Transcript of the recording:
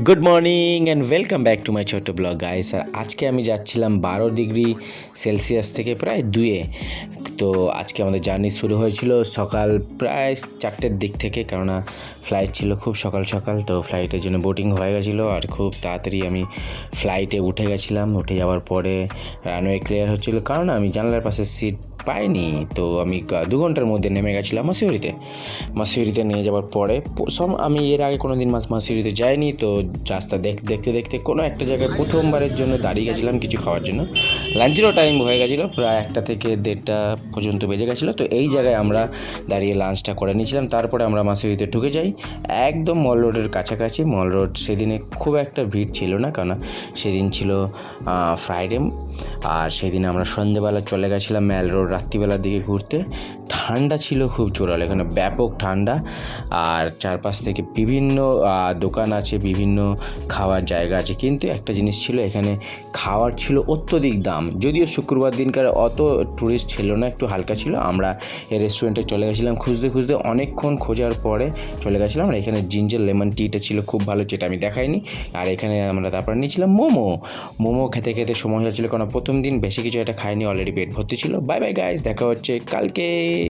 Good morning and welcome back to my ছোট্ট blog guys. আর আজকে আমি যাচ্ছিলাম 12 ডিগ্রি সেলসিয়াস থেকে প্রায় 2-এ। তো আজকে আমাদের জার্নি শুরু হয়েছিল সকাল প্রায় 4টের দিক থেকে, কেননা ফ্লাইট ছিল খুব সকাল সকাল। তো ফ্লাইটের জন্য বোটিং হয়ে গেছিলো আর খুব তাড়াতাড়ি আমি ফ্লাইটে উঠে গেছিলাম। উঠে যাওয়ার পরে রানওয়ে ক্লিয়ার হচ্ছিলো, কারণ আমি জানলার পাশে সিট পাইনি। তো আমি 2 ঘন্টার মধ্যে নেমে গেছিলাম মাসিউরিতে নিয়ে যাওয়ার পরে আমি এর আগে কোনো দিন মাসিউরিতে যাইনি। তো রাস্তা দেখতে দেখতে কোনো একটা জায়গায় প্রথমবারের জন্য দাঁড়িয়ে গেছিলাম কিছু খাওয়ার জন্য। লাঞ্চেরও টাইম হয়ে গেছিলো, প্রায় 1টা থেকে 1:30 পর্যন্ত বেজে গেছিলো। তো এই জায়গায় আমরা দাঁড়িয়ে লাঞ্চটা করে নিয়েছিলাম। তারপরে আমরা মাসিউরিতে ঢুকে যাই একদম মল রোডের কাছাকাছি। মল রোড সেদিনে খুব একটা ভিড় ছিল না, কারণ সেদিন ছিল ফ্রাইডে। আর সেদিন আমরা সন্ধ্যেবেলা চলে গেছিলাম ম্যাল রোড রাত্রিবেলার দিকে ঘুরতে। ঠান্ডা ছিল খুব জোরালো, এখানে ব্যাপক ঠান্ডা। আর চারপাশ থেকে বিভিন্ন দোকান আছে, বিভিন্ন খাওয়ার জায়গা আছে, কিন্তু একটা জিনিস ছিল, এখানে খাওয়ার ছিল অত্যধিক দাম। যদিও শুক্রবার দিনকার অত ট্যুরিস্ট ছিল না, একটু হালকা ছিল। আমরা এই রেস্টুরেন্টে চলে গেছিলাম খুঁজতে অনেকক্ষণ খোঁজার পরে চলে গেছিলাম। আর এখানে জিঞ্জার লেমন টিটা ছিল খুব ভালো, যেটা আমি দেখাইনি। আর এখানে আমরা তারপর নিয়েছিলাম মোমো খেতে খেতে সময় হয়েছিল, কারণ প্রথম দিন বেশি কিছু এটা খাইনি, অলরেডি পেট ভর্তি ছিল। বাই বাই গাইস, দেখা হচ্ছে কালকে।